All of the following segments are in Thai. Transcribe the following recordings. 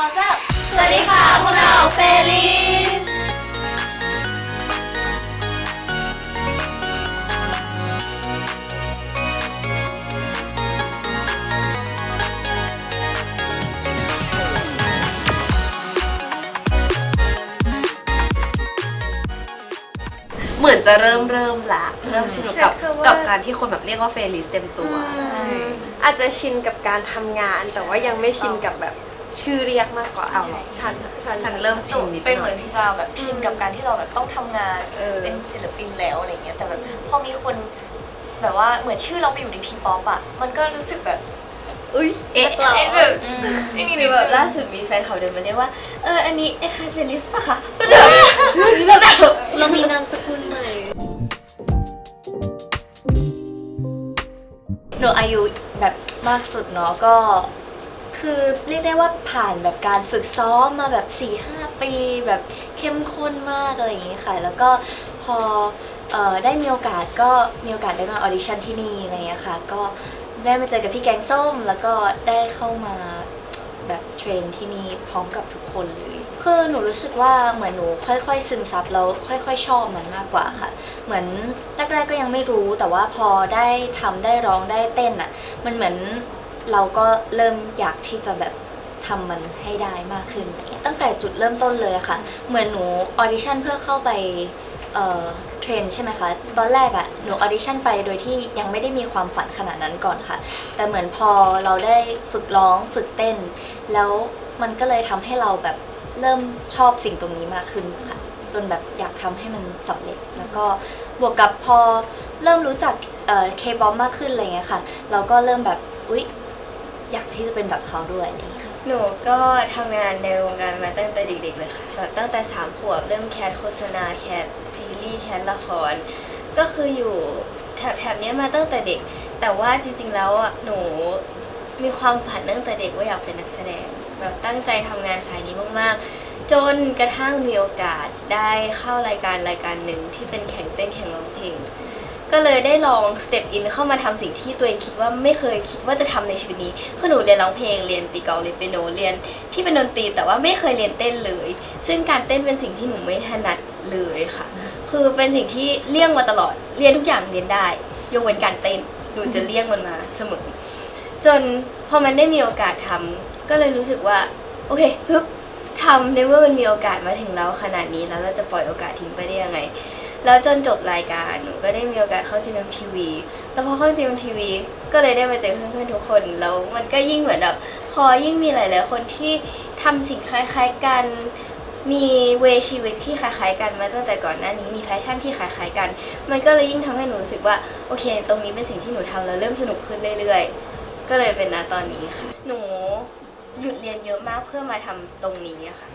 อทราบสวัสดีค่ะพวกเราเฟลิสเหมือนจะเริ่มละเริ่มชินกับการที่คนแบบเรียกว่าเฟลิสเต็มตัวอาจจะชินกับการทำงานแต่ว่ายังไม่ชินกับแบบชื่อเรียกมากกว่าฉันเริ่มชินนิดหน่อยเป็นเหมือนพี่จาวแบบชินกับการที่เราแบบต้องทำงานเป็นศิลปินแล้วอะไรเงี้ยแต่แบบพอมีคนแบบว่าเหมือนชื่อเราไปอยู่ในทีป๊อปอ่ะมันก็รู้สึกแบบเอ๊ะนี่แบบล่าสุดมีแฟนเขาเดินมาเรียกว่าอันนี้ใครเฟลิสป่ะคะแบบเรามีนามสกุลใหม่หนูอายุแบบมากสุดเนาะก็คือเรียกได้ว่าผ่านแบบการฝึกซ้อมมาแบบ 4-5 ปีแบบเข้มข้นมากอะไรอย่างงี้ค่ะแล้วก็พอได้มีโอกาสได้มาออดิชั่นที่นี่อะไรอย่างเงี้ยค่ะก็ได้มาเจอกับพี่แกงส้มแล้วก็ได้เข้ามาแบบเทรนที่นี่พร้อมกับทุกคนเลยคือหนูรู้สึกว่าเหมือนหนูค่อยๆซึมซับแล้วค่อยๆชอบมันมากกว่าค่ะเหมือนแรกๆก็ยังไม่รู้แต่ว่าพอได้ทำได้ร้องได้เต้นอ่ะมันเหมือนเราก็เริ่มอยากที่จะแบบทำมันให้ได้มากขึ้นตั้งแต่จุดเริ่มต้นเลยค่ะเหมือนหนูออดิชั่นเพื่อเข้าไปเทรนใช่ไหมคะตอนแรกอ่ะหนูออดิชั่นไปโดยที่ยังไม่ได้มีความฝันขนาดนั้นก่อนค่ะแต่เหมือนพอเราได้ฝึกร้องฝึกเต้นแล้วมันก็เลยทำให้เราแบบเริ่มชอบสิ่งตรงนี้มากขึ้นค่ะจนแบบอยากทำให้มันสำเร็จแล้วก็บวกกับพอเริ่มรู้จักK-pop มากขึ้นอะไรเงี้ยค่ะเราก็เริ่มแบบอยากที่จะเป็นแบบเขาด้วยอะไรอย่างเงี้ยค่ะหนูก็ทำงานในวงการมาตั้งแต่เด็กๆเลยค่ะแบบตั้งแต่3 ขวบเริ่มแคสโฆษณาแคสซีรีส์แคสละครก็คืออยู่แถบนี้มาตั้งแต่เด็กแต่ว่าจริงๆแล้วอ่ะหนูมีความฝันตั้งแต่เด็กว่าอยากเป็นนักแสดงแบบตั้งใจทำงานสายนี้มากๆจนกระทั่งมีโอกาสได้เข้ารายการหนึ่งที่เป็นแข่งเต้นแข่งร้องเพลงก็เลยได้ลองสเต็ปอินเข้ามาทำสิ่งที่ตัวเองคิดว่าไม่เคยคิดว่าจะทำในชีวิตนี้คือหนูเรียนร้องเพลงเรียนตีกลองเรียนเปียโนเรียนที่เป็นดนตรีแต่ว่าไม่เคยเรียนเต้นเลยซึ่งการเต้นเป็นสิ่งที่หนูไม่ถนัดเลยค่ะคือเป็นสิ่งที่เลี่ยงมาตลอดเรียนทุกอย่างเรียนได้ยกเว้นการเต้นหนูจะเลี่ยงมันมาเสมอจนพอมันได้มีโอกาสทำก็เลยรู้สึกว่าโอเคฮึบทำในเมื่อมันมีโอกาสมาถึงเราขนาดนี้แล้วเราจะปล่อยโอกาสทิ้งไปได้ยังไงแล้วจนจบรายการหนูก็ได้มีโอกาสเข้า GMMTV แล้วพอเข้า GMMTV ก็เลยได้มาเจอเพื่อนๆทุกคนแล้วมันก็ยิ่งเหมือนแบบพอยิ่งมีหลายๆคนที่ทำสิ่งคล้ายๆกันมีเวชีวิตที่คล้ายๆกันมาตั้งแต่ก่อนหน้านี้มีแพชชั่นที่คล้ายๆกันมันก็เลยยิ่งทำให้หนูรู้สึกว่าโอเคตรงนี้เป็นสิ่งที่หนูทำแล้วเริ่มสนุกขึ้นเรื่อยๆก็เลยเป็นณตอนนี้ค่ะหนูหยุดเรียนเยอะมากเพื่อมาทำตรงนี้ค่ะ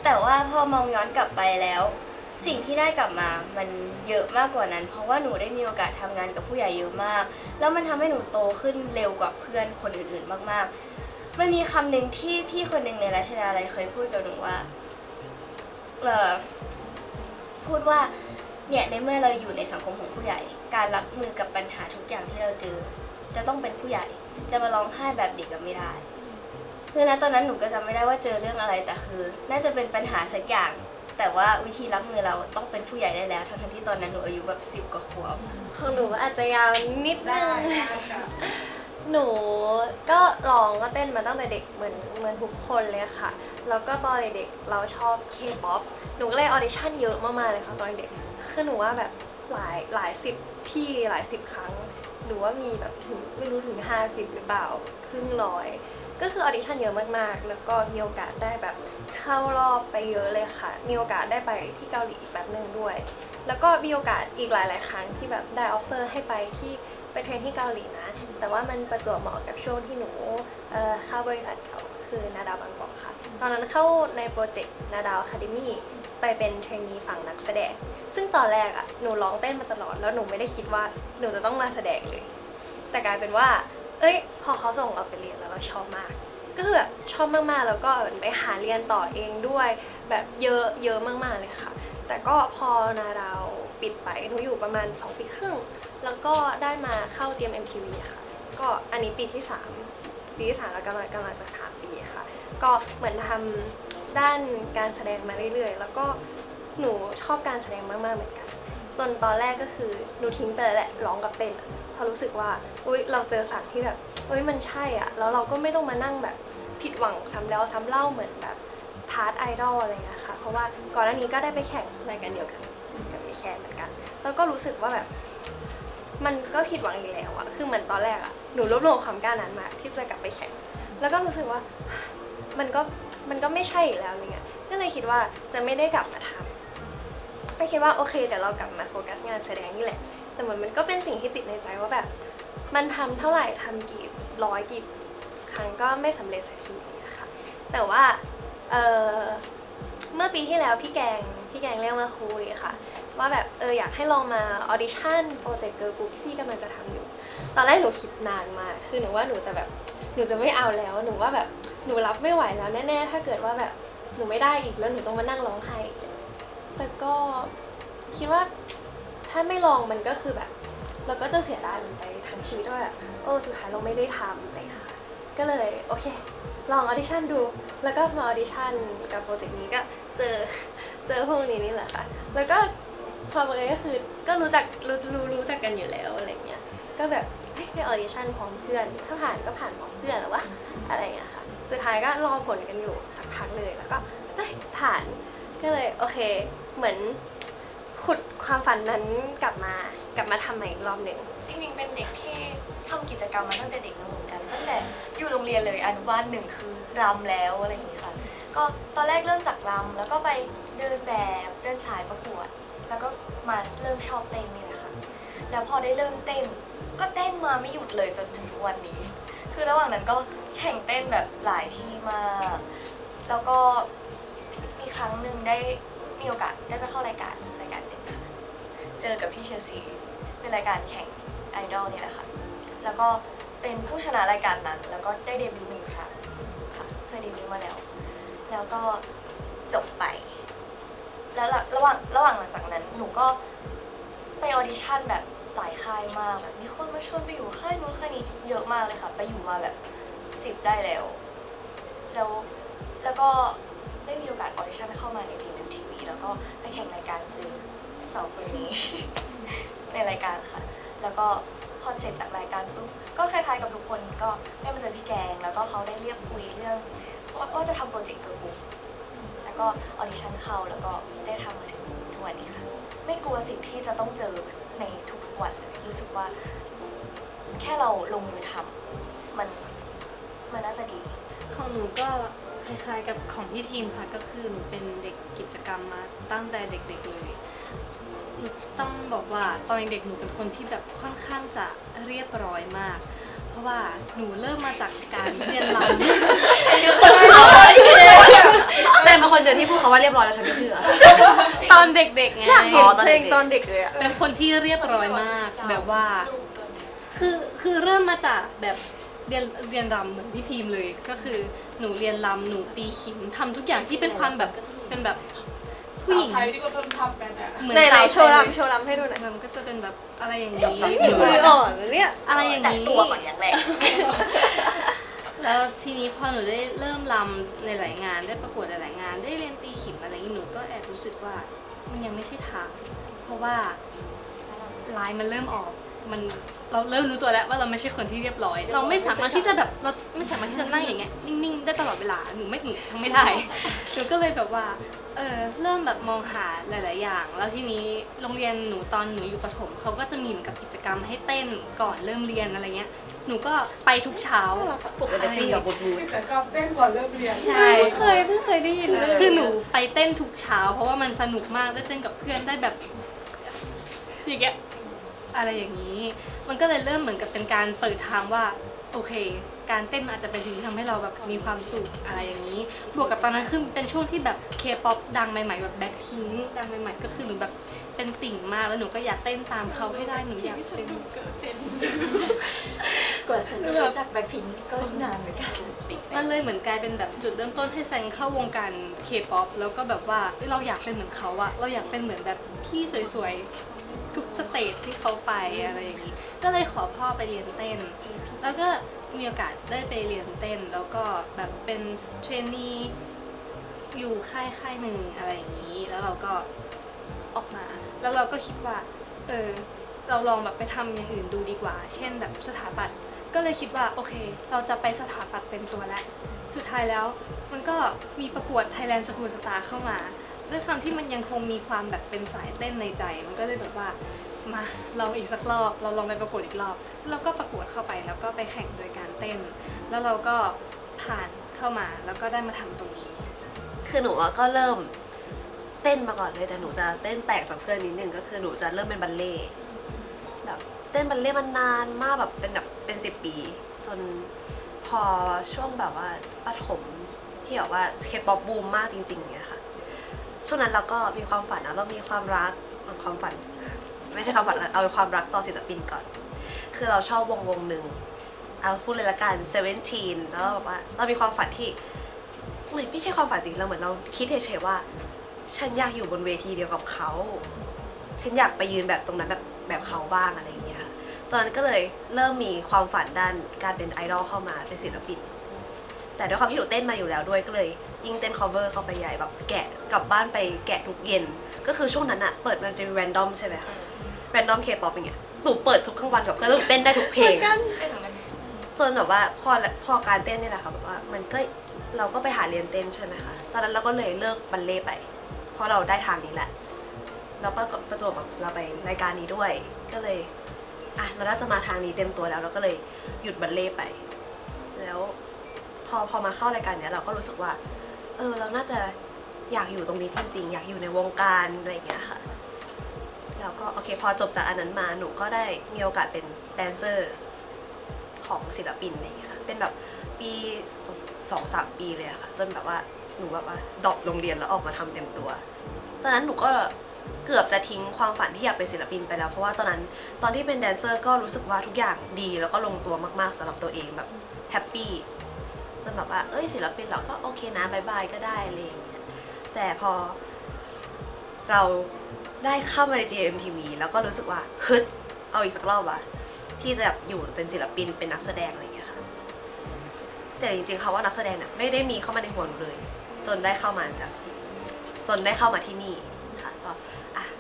แต่ว่าพอมองย้อนกลับไปแล้วสิ่งที่ได้กลับมามันเยอะมากกว่านั้นเพราะว่าหนูได้มีโอกาสทำงานกับผู้ใหญ่เยอะมากแล้วมันทำให้หนูโตขึ้นเร็วกว่าเพื่อนคนอื่นๆมากๆมันมีคำหนึ่งที่พี่คนหนึ่งในราชดาลัยเคยพูดกับหนูว่าพูดว่าเนี่ยในเมื่อเราอยู่ในสังคมของผู้ใหญ่การรับมือกับปัญหาทุกอย่างที่เราเจอจะต้องเป็นผู้ใหญ่จะมาร้องไห้แบบเด็กไม่ได้คือณตอนนั้นหนูก็จำไม่ได้ว่าเจอเรื่องอะไรแต่คือน่าจะเป็นปัญหาสักอย่างแต่ว่าวิธีรับมือเราต้องเป็นผู้ใหญ่ได้แล้วทั้งที่ตอนนั้นหนูอายุแบบ10 กว่าขวบของหนูอาจจะยาวนิดนึงหนูก็ร้องก็เต้นมาตั้งแต่เด็กเหมือนทุกคนเลยค่ะแล้วก็ตอนเด็กเราชอบ K-pop หนูก็เลยออดิชั่นเยอะมากๆเลยค่ะตอนเด็กคือหนูว่าแบบหลายสิบที่หลาย10 ครั้งหนูว่ามีแบบถึงไม่รู้ถึง50หรือเปล่าครึ่งร้อยก็คือออดิชั่นเยอะมากๆแล้วก็มีโอกาสได้แบบเข้ารอบไปเยอะเลยค่ะมีโอกาสได้ไปที่เกาหลีแป๊บนึงด้วยแล้วก็มีโอกาสอีกหลายๆครั้งที่แบบได้ออฟเฟอร์ให้ไปเทรนที่เกาหลีนะแต่ว่ามันประจวบเหมาะกับช่วงที่หนูเข้าบริษัทเก่าคือนาดาวบางกอกค่ะตอนนั้นเข้าในโปรเจกต์นาดาวอะคาเดมี่ไปเป็นเทรนนีฝั่งนักแสดงซึ่งตอนแรกหนูร้องเต้นมาตลอดแล้วหนูไม่ได้คิดว่าหนูจะต้องมาแสดงเลยแต่กลายเป็นว่าพอเขาส่งเราไปเรียนแล้วเราชอบมากก็คือแบบชอบมากๆแล้วก็ไปหาเรียนต่อเองด้วยแบบเยอะมากๆเลยค่ะแต่ก็พอนาดาวปิดไปหนูอยู่ประมาณ2 ปีครึ่งแล้วก็ได้มาเข้า GMMTV ค่ะก็อันนี้ปีที่3 ปีที่ 3 แล้วกำลังจะ3 ปีค่ะก็เหมือนทำด้านการแสดงมาเรื่อยๆแล้วก็หนูชอบการแสดงมากๆเหมือนกันจนตอนแรกก็คือหนูทิ้งไปแล้วแหละร้องกับเต้นเพราะรู้สึกว่าอุ๊ยเราเจอฝั่งที่แบบอุ๊ยมันใช่อ่ะแล้วเราก็ไม่ต้องมานั่งแบบผิดหวังซ้ำแล้วซ้ำเล่าเหมือนแบบพาร์ทไอดอลอะไรเงี้ยค่ะเพราะว่าก่อนหน้านี้ก็ได้ไปแข่งรายการเดียวกันกับพี่แคนเหมือนกันแล้วก็รู้สึกว่าแบบมันก็ผิดหวังอีกแล้วอะคือเหมือนตอนแรกอะหนูรวบรวมความกล้านั้นมาที่จะกลับไปแข่งแล้วก็รู้สึกว่ามันก็ไม่ใช่อีกแล้วอะไรเงี้ยก็เลยคิดว่าจะไม่ได้กลับมาทำไม่คิดว่าโอเคเดี๋ยวเรากลับมาโฟกัสงานแสดงนี่แหละแต่เหมือนมันก็เป็นสิ่งที่ติดในใจว่าแบบมันทำเท่าไหร่ทำกี่ร้อยกี่ครั้งก็ไม่สำเร็จสักทีนะคะแต่ว่าเมื่อปีที่แล้วพี่แกงเรียกมาคุยค่ะว่าแบบอยากให้ลองมาออดิชั่นโปรเจกต์เกิร์ลกรุ๊ปที่กำลังจะทำอยู่ตอนแรกหนูคิดนานมากคือหนูว่าหนูจะไม่เอาแล้วหนูว่าแบบหนูรับไม่ไหวแล้วแน่ๆถ้าเกิดว่าแบบหนูไม่ได้อีกแล้วหนูต้องมานั่งร้องไห้อีกแต่ก็คิดว่าถ้าไม่ลองมันก็คือแบบเราก็จะเสียดายมันไปทั้งชีวิตว่าแบบสุดท้ายเราไม่ได้ทำอะไรอย่างเงี้ยค่ะก็เลยโอเคลองออดิชั่นดูแล้วก็มาออดิชั่นกับโปรเจกต์นี้ก็เจอพวกนี้นี่แหละค่ะแล้วก็พอมาก็คือก็รู้จักกันอยู่แล้วอะไรเงี้ยก็แบบไปออดิชั่นพร้อมเพื่อนถ้าผ่านก็ผ่านพร้อมเพื่อนหรือว่าอะไรเงี้ยค่ะสุดท้ายก็รอผลกันอยู่สักพักเลยแล้วก็ผ่านก็เลยโอเคเหมือนขุดความฝันนั้นกลับมาทำใหม่อีกรอบหนึ่ง จริงๆเป็นเด็กที่ทำกิจกรรมมาตั้งแต่เด็กแล้วเหมือนกันตั้งแต่อยู่โรงเรียนเลยอนุบาล1คือรำแล้วอะไรอย่างนี้ค่ะก็ตอนแรกเริ่มจากรำแล้วก็ไปเดินแบบเดินสายประกวดแล้วก็มาเริ่มชอบเต้นนี่แหละค่ะแล้วพอได้เริ่มเต้นก็เต้นมาไม่หยุดเลยจนถึงทุกวันนี้คือระหว่างนั้นก็แข่งเต้นแบบหลายที่มากแล้วก็มีครั้งหนึ่งได้มีโอกาสได้ไปเข้ารายการหนึ่งค่ะเจอกับพี่เชลซีเป็นรายการแข่งไอดอลนี่แหละค่ะแล้วก็เป็นผู้ชนะรายการนั้นแล้วก็ได้เดบิวต์1 ครั้งค่ะเคยเดบิวต์มาแล้วก็จบไปแล้วระหว่างหลังจากนั้นหนูก็ไปออดิชั่นแบบหลายค่ายมากแบบมีคนมาชวนไปอยู่ค่ายนู้นค่ายนี้เยอะมากเลยค่ะไปอยู่มาแบบ10ได้แล้วก็ได้มีโอกาสออดิชั่นเข้ามาในGMMTVแล้วก็ไปแข่งรายการเจอ2 คนนี้ ในรายการค่ะแล้วก็พอเสร็จจากรายการปุ๊บก็คล้ายๆกับทุกคนก็ได้มาเจอพี่แกงแล้วก็เขาได้เรียกคุยเรื่องว่าจะทำโปรเจกต์เกิร์ลกรุ๊ปแล้วก็ออดิชั่นเข้าแล้วก็ได้ทำมาถึงทุกวันนี้ค่ะไม่กลัวสิ่งที่จะต้องเจอในทุกๆวันเลยรู้สึกว่าแค่เราลงมือทำมันน่าจะดี ของหนูก็คล้ายๆกับของที่ทีมค่ะก็คือหนูเป็นเด็กกิจกรรมมาตั้งแต่เด็กๆเลยหนูต้องบอกว่าตอนเด็กๆหนูเป็นคนที่แบบค่อนข้างจะเรียบร้อยมาก เพราะว่าหนูเริ่มมาจากการเรียนรำ แซมเป็นคนเดียวที่พูดคำว่าเรียบร้อยแล้วฉันไม่เชื่อ ตอนเด็กๆไง อยากเห็น อ๋อตอน เพ เด็ ล ก งตอนเด็กเลยอะ เป็นคนที่เรียบร้อยมากแบบว่าคือเริ่มมาจากแบบเรียนรำเหมือนพี่พีมเลยก็คือหนูเรียนรำหนูตีขิมทำทุกอย่างที่เป็นความแบบเป็นแบบผู้หญิง ไทยที่ก็ต้องทำกันอะ เหมือน ไหน สาว โชว์ ไทย รำให้ดูหน่อย มันก็จะเป็นแบบอะไรอย่างนี้ มืออ่อนเนี่ย อะไรอย่าง แต่ นี้ ตัวก่อนอย่างแรก แล้วทีนี้พอหนูได้เริ่มรำในหลายงานได้ประกวดหลายๆงาน ได้เรียนตีขิมอะไรอย่างนี้หนูก็แอบรู้สึกว่ามันยังไม่ใช่ทางเพราะว่าลายมันเริ่มออกเราเริ่มรู้ตัวแล้วว่าเราไม่ใช่คนที่เรียบร้อย เราไม่สามารถที่จะแบบเราไม่สามารถที่จะนั่งอย่างเงี้ยนิ่งๆได้ตลอดเวลาหนูทำไม่ได้ หนูก็เลยแบบว่าเริ่มแบบมองหาหลายๆอย่าง แล้วทีนี้โรงเรียนหนูตอนหนูอยู่ประถมเขาก็จะมีเหมือนกับกิจกรรมให้เต้นก่อนเริ่มเรียนอะไรเงี้ยหนูก็ไปทุกเช้า ปกติกับบูด แต่ก็เต้นก่อนเริ่มเรียน ใช่ เพิ่งเคยได้ยินเลย คือหนูไปเต้นทุกเช้า เพราะว่ามันสนุกมากได้เต้นกับเพื่อนได้แบบอย่างเงี้ยอะไรอย่างนี้ มันก็เลยเริ่มเหมือนกับเป็นการเปิดทางว่าโอเค การเต้นมันอาจจะเป็นสิ่งที่ทำให้เราแบบมีความสุขอะไรอย่างนี้ บวกกับตอนนั้นคือเป็นช่วงที่แบบเคป๊อปดังใหม่ๆแบบแบ็คพิงค์ดังใหม่ๆก็คือหนูแบบเป็นติ่งมากแล้วหนูก็อยากเต้นตามเขาให้ได้หนูอยากเป็น กว่าจะรู้จักแบ็คพิงค์ก็นานเหมือนกัน มันเลยเหมือนกลายเป็นแบบจุดเริ่มต้นให้แซงเข้าวงการเคป๊อปแล้วก็แบบว่าเราอยากเป็นเหมือนเขาอะเราอยากเป็นเหมือนแบบพี่สวยๆทุกสเตจที่เขาไปอะไรอย่างนี้ ก็เลยขอพ่อไปเรียนเต้น แล้วก็ มีโอกาสได้ไปเรียนเต้นแล้วก็แบบเป็นเทรนนีอยู่ค่ายหนึ่งอะไรอย่างนี้แล้วเราก็ออกมาแล้วเราก็คิดว่าเราลองแบบไปทำอย่างอื่นดูดีกว่า เช่นแบบสถาปัตย์ก็เลยคิดว่าโอเคเราจะไปสถาปัตย์เต็มตัวแล้วสุดท้ายแล้วมันก็มีประกวด Thailand School Star เข้ามาด้วยความที่มันยังคงมีความแบบเป็นสายเต้นในใจมันก็เลยแบบว่ามาลองอีกสักรอบเราลองไปประกวดอีกรอบเราก็ประกวดเข้าไปแล้วก็ไปแข่งโดยการเต้นแล้วเราก็ผ่านเข้ามาแล้วก็ได้มาทำตรงนี้ คือหนูก็เริ่มเต้นมาก่อนเลยแต่หนูจะเต้นแตกจากเพื่อนนิดนึงก็คือหนูจะเริ่มเป็นบัลเล่ต์แบบเต้นบัลเล่ต์มันนานมากแบบเป็น10 ปีจนพอช่วงแบบว่าประถมที่แบบว่าเคป๊อปบูมมากจริงๆเนี่ยค่ะช่วงนั้นเราก็มีความฝันนะเรามีความรักความฝันไม่ใช่ความฝันเอาความรักต่อศิลปินก่อนคือเราชอบวงหนึ่งเอาพูดเลยละกัน17แล้วแบบว่าเรามีความฝันที่ไม่ใช่ความฝันจริงเราเหมือนเราคิดเฉยๆว่าฉันอยากอยู่บนเวทีเดียวกับเขาฉันอยากไปยืนแบบตรงนั้นแบบเขาบ้างอะไรอย่างเงี้ยค่ะตอนนั้นก็เลยเริ่มมีความฝันด้านการเป็นไอดอลเข้ามาเป็นศิลปินแต่ด้วยความที่หนูเต้นมาอยู่แล้วด้วยก็เลยยิ่งเต้น cover เข้าไปใหญ่แบบแกะกลับบ้านไปแกะทุกเย็นก็คือช่วงนั้นอะเปิดมันจะมี random ใช่ไหมคะ random K-pop อย่างเงี้ยหนูเปิดทุกกลางวันกับเพื่อนแล้วหนูเต้นได้ทุกเพลงจนแบบว่าพอการเต้นนี่แหละค่ะแบบว่ามันก็เราก็ไปหาเรียนเต้นใช่ไหมคะตอนนั้นเราก็เลยเลิกบัลเล่ต์ไปเพราะเราได้ทางนี้แหละแล้วประจวบกับเราไปรายการนี้ด้วยก็เลยเราน่าจะมาทางนี้เต็มตัวแล้วเราก็เลยหยุดบัลเล่ต์ไปแล้วพอมาเข้ารายการเนี้ยเราก็รู้สึกว่าเราน่าจะอยากอยู่ตรงนี้จริงๆอยากอยู่ในวงการอะไรอย่างเงี้ยค่ะแล้วก็โอเคพอจบจากอันนั้นมาหนูก็ได้มีโอกาสเป็นแดนเซอร์ของศิลปินอะไรอย่างเงี้ยค่ะเป็นแบบปี2-3 ปีเลยอะค่ะจนแบบว่าหนูแบบว่าดรอปโรงเรียนแล้วออกมาทำเต็มตัวตอนนั้นหนูก็เกือบจะทิ้งความฝันที่อยากเป็นศิลปินไปแล้วเพราะว่าตอนที่เป็นแดนเซอร์ก็รู้สึกว่าทุกอย่างดีแล้วก็ลงตัวมากๆสำหรับตัวเองแบบแฮปปี้จนแบบว่าศิลปินเราก็โอเคนะบายบายก็ได้อะไรอย่างเงี้ยแต่พอเราได้เข้ามาใน GMMTV แล้วก็รู้สึกว่าฮึดเอาอีกสักรอบว่ะที่จะแบบอยู่เป็นศิลปินเป็นนักแสดงอะไรอย่างเงี้ยค่ะแต่จริงๆเขาว่านักแสดงเนี่ยไม่ได้มีเข้ามาในหัวหนูเลยจนได้เข้ามาที่นี่ค่ะก็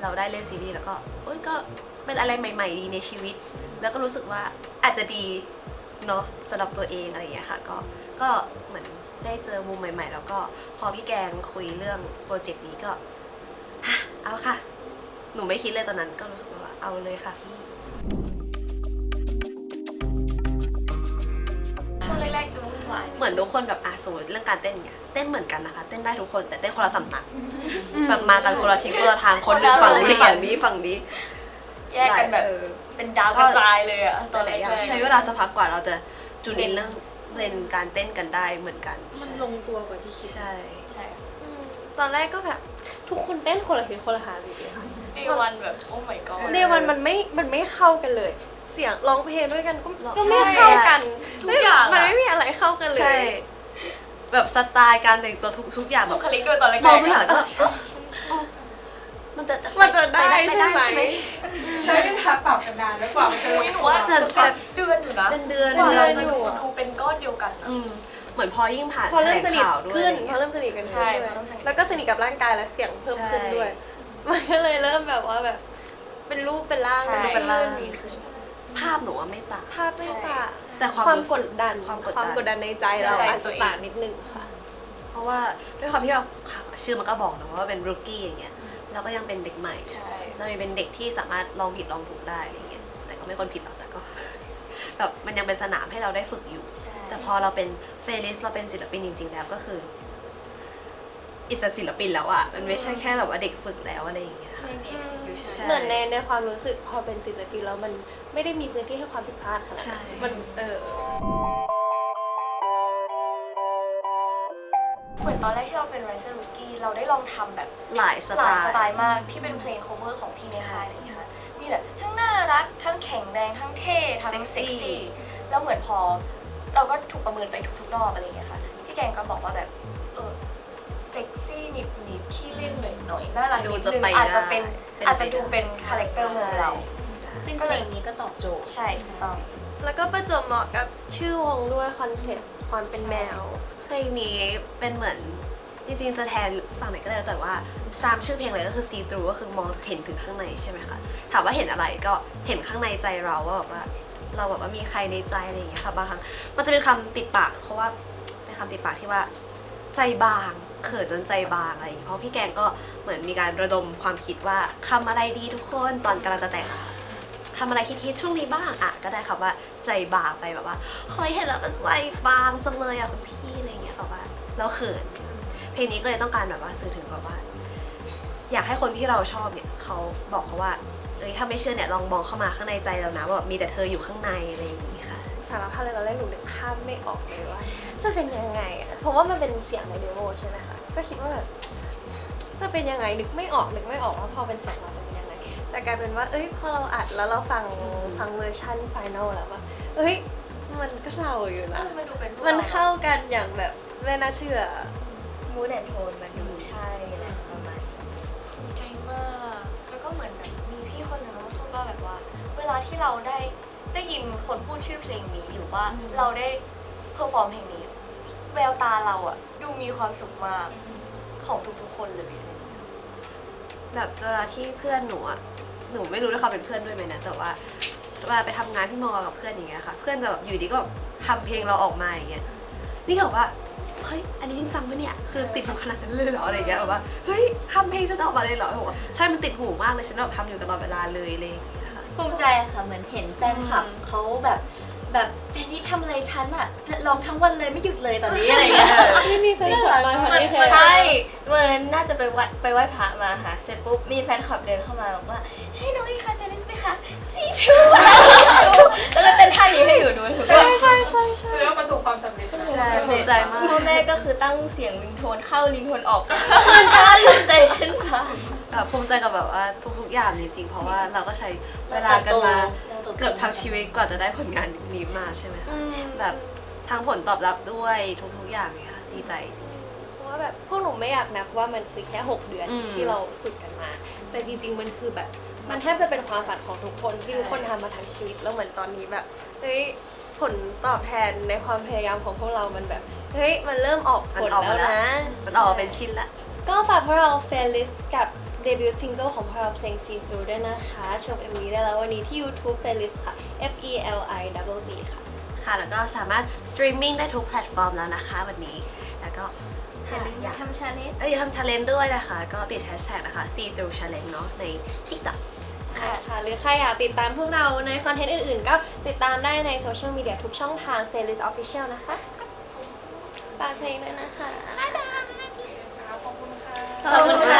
เราได้เล่นซีรีส์แล้วก็ก็เป็นอะไรใหม่ๆดีในชีวิตแล้วก็รู้สึกว่าอาจจะดีเนาะสำหรับตัวเองอะไรอย่างเงี้ยค่ะก็เหมือนได้เจอมุมใหม่ๆแล้วก็พอพี่แกงคุยเรื่องโปรเจกต์นี้ก็เอาค่ะหนูไม่คิดเลยตอนนั้นก็รู้สึกว่าเอาเลยค่ะพี่ช่วงแรกๆจะวุ่นวาย เหมือนทุกคนแบบสมมติเรื่องการเต้นเนี่ยเต้นเหมือนกันนะคะเต้นได้ทุกคนแต่เต้นคนละสำนักแบบมากันคนละทิศคนละทางคนหนึ่งฝั่งนี้ฝั่งนี้แยกกันแบบเป็นดาวกระจายเลยอะตอนแรก ใช้เวลาสักพักกว่าเราจะจูนอินเรื่องเล่นการเต้นกันได้เหมือนกัน มันลงตัวกว่าที่คิด ใช่ ตอนแรกก็แบบทุกคนเต้นคนละทิศคนละทางจริงๆค่ะ ดีวันแบบโอ้ my god เดวันมันไม่เข้ากันเลย เสียงร้องเพลงด้วยกันก็ไม่เข้ากัน ทุกอย่าง มันไม่มีอะไรเข้ากันเล ใช่ ย แบบสไตล์การแต่งตัวทุกอย่างแบ บุ บ คลิกด้วยตอนแรก มองทุกอย่างแล้วก็มันจะ ได้ใช่ไหม ใช้เวลาปรับกันนานแล้วกว่ามันจะลง หนู ตัว ว่าสักพักเดือนอยู่นะ เป็นเดือน กว่าเราจะ อยู่อะ ดูเป็นก้อนเดียวกันอะ เหมือนพอยิ่งผ่าน พอเริ่มสนิท ข่าวด้วย ขึ้นพอเริ่มสนิทกัน ใช่ ด้วย พอเริ่มสนิท แล้วก็สนิทกับร่างกายและเสียงเพิ่มขึ้นด้วย มันก็เลยเริ่มแบบว่าแบบเป็นรูปเป็นร่าง ใช่ เป็นร่าง ภาพหนูว่าไม่ต่าง ภาพไม่ต่าง แต่ความ ความ รู้ ก สึ ดดัน ความกด ความ ดัน กดดันในใจเรา ใช่ อาจจะต่างนิดนึงค่ะ เพราะว่าด้วยความที่เราชื่อมันก็บอกนะว่าเป็นรูกี้อย่างเงี้ยเราก็ยังเป็นเด็กใหม่ ใช่ เรายังเป็นเด็กที่สามารถลองผิดลองถูกได้อะไรเงี้ยแต่ก็ไม่ควรผิดหรอกแต่ก็ แบบมันยังเป็นสนามให้เราได้ฝึกอยู่ ใช่ แต่พอเราเป็นเฟรลิสเราเป็นศิลปินจริงๆแล้วก็คืออิสระศิลปินแล้วอะมันไม่ใช่แค่แบบว่าเด็กฝึกแล้วอะไรอย่างเงี้ยค่ะ ไม่มี execution ใช่ เหมือนในความรู้สึกพอเป็นศิลปินแล้วมันไม่ได้มีพื้นที่ให้ความผิดพลาดขนาด ใช่ นั้นมันเหมือนตอนแรกที่เราเป็น Riser Rookie เราได้ลองทำแบบ หลายส ห ไต ลายสไต ล์ ล์มากที่เป็นเพลง cover ของพี่ในค่ายอะไรอย่างเงี้ยค่ะมีแบบทั้งน่ารักทั้งแข็งแรงทั้งเท่ทั้งเซ็กซี่แล้วเหมือนพอเราก็ถูกประเมินไปทุกๆรอบอะไรอย่างเงี้ยค่ะพี่แกงก็บอกว่าแบบเซ็กซี่นิดๆขี้เล่นหน่อยๆน่ารักนิด ดู นึ จะ ง ไป อาจจะ ได้ เป็น เป็น อาจจะ ไปได้ ดูเป็นคาแรคเตอร์ของเรา ซึ่งเพลงนี้ก็ตอบโจทย์ ใช่ถูกต้อง แล้วก็ประจวบเหมาะกับชื่อวงด้วยคอนเซ็ปต์ความเป็นแมว เพลงนี้เป็นเหมือนจริงๆจะแทนฝั่งไหนก็ได้แต่ว่าตามชื่อเพลงเลยก็คือ see through ก็คือมองเห็นถึงข้างในใช่ไหมคะถามว่าเห็นอะไรก็เห็นข้างในใจเราว่าแบบว่าเราแบบว่ามีใครในใจอะไรอย่างเงี้ยค่ะบางครั้งมันจะเป็นคำติดปากเพราะว่าเป็นคำติดปากที่ว่าใจบางเขินจนใจบางอะไรอย่างเงี้ยเพราะพี่แกงก็เหมือนมีการระดมความคิดว่าคำอะไรดีทุกคนตอนกำลังจะแต่งทำอะไรฮิตๆช่วงนี้บ้างอ่ะก็ได้ค่ะว่าใจบางไปแบบว่าเฮ้ยเห็นแล้วมันใจบางจังเลยอ่ะคุณพี่อะไรอย่างเงี้ยแบบว่าเราเขินเพลงนี้ก็เลยต้องการแบบว่าสื่อถึงแบบว่าอยากให้คนที่เราชอบเนี่ยเขาบอกเขาว่าเอ้ยถ้าไม่เชื่อเนี่ยลองมองเข้ามาข้างในใจเรานะว่าแบบมีแต่เธออยู่ข้างในอะไรอย่างงี้ค่ะ สารภาพเลยตอนแรกหนูนึกภาพไม่ออกเลยว่าจะเป็นยังไงอะเพราะว่ามันเป็นเสียงในเดโมใช่ไหมคะก็คิดว่าแบบจะเป็นยังไงนึกไม่ออกว่าพอเป็นเสียงเราจะเป็นยังไงแต่กลายเป็นว่าเอ้ยพอเราอัดแล้วเราฟังเวอร์ชันไฟนอลแล้วว่าเอ้ยมันก็เราอยู่นะ มันดูเป็นพวก มัน ร เข้ากันอย่างแบบไม่น่าเชื่อ มูดแอนโทนมันดูใช่แหละประมาณนี้ ภูมิใจมาก แล้วก็เหมือนแบบมีพี่คนหนึ่งเขาพูดว่าแบบว่า เวลาที่เราได้ยินคนพูดชื่อเพลงนี้หรือว่าเราได้เพอร์ฟอร์มเพลงนี้ แววตาเราอะดูมีความสุขมากของทุกๆคนเลย แบบเวลาที่เพื่อนหนูอะหนูไม่รู้ด้วยเขาเป็นเพื่อนด้วยไหมนะแต่ว่าเวลาไปทำงานที่มอกับเพื่อนอย่างเงี้ยค่ะเพื่อนจะแบบอยู่ดีก็แบบทำเพลงเราออกมาอย่างเงี้ยนี่ก็แบบว่าเฮ้ยอันนี้จริงจังปะเนี่ยคือติดหูขนาดนั้นเลยเหรออะไรเงี้ยแบบว่าเฮ้ยทำเพลงฉันออกมาเลยเหรอบอกว่าใช่มันติดหูมากเลยฉันแบบทำอยู่ตลอดเวลาเลยอะไรอย่างเงี้ยค่ะ ภูมิใจค่ะเหมือนเห็นแฟนคลับเขาแบบเพลงนี้ทำอะไรฉันอะร้องทั้งวันเลยไม่หยุดเลยตอนนี้อะไรอย่างเงี้ย ไม่มีแฟนคลับมาทางนี้เคย ใช่วันนั้นน่าจะไปไหว้พระมาค่ะเสร็จปุ๊บมีแฟนคลับเดินเข้ามาบอกว่าใช่น้องอีคาเฟลิสไหมคะซีทรูแล้วก็เต้นท่านี้ให้หนูดูหนูก็ ใช่ คือเราประสบความสำเร็จ ใช่ภูมิใจมาก พ่อแม่ก็คือตั้งเสียงริงโทนเข้าริงโทนออกช้าทันใจฉันมา แบบภูมิใจกับแบบว่าทุกๆอย่างจริงๆเพราะว่าเราก็ใช้เวลากันมาเกือบทั้งชีวิตกว่าจะได้ผลงานนี้มาใช่ไหมคะแบบทางผลตอบรับด้วยทุกๆอย่างเนี่ยค่ะดีใจจริง เพราะว่าแบบพวกหนูไม่อยากนับว่ามันคือแค่ 6 เดือน อืม ที่เราฝึกกันมา แต่จริง ๆ มันคือแบบมันแทบจะเป็นความฝันของทุกคนที่ทุกคนทำมาทั้งชีวิตแล้วเหมือนตอนนี้แบบเฮ้ยผลตอบแทนในความพยายามของพวกเรามันแบบเฮ้ยมันเริ่มออกผลแล้วนะ มันออกมาเป็นชิ้นละ ก็ฝากพวกเรา Playlist กับเดบิวต์ซิงเกิลของพวกเราเพลง See Through ด้วยนะคะชม MV ได้แล้ววันนี้ที่ YouTube Playlist ค่ะ FELICC ค่ะ ค่ะแล้วก็สามารถสตรีมมิ่งได้ทุกแพลตฟอร์มแล้วนะคะวันนี้แล้วก็ อยากทำชาเลนจ์ อย่าทำ challenge ด้วยนะคะก็ติดแฮชแท็กนะคะ see through challenge เนาะใน TikTok ค่ะหรือใครอยากติดตามพวกเราในคอนเทนต์อื่นๆ ก็ติดตามได้ในโซเชียลมีเดียทุกช่องทาง Playlist Official นะคะฝากเพลงด้วยนะคะ ขอบคุณค่ะ ขอบคุณค่ะ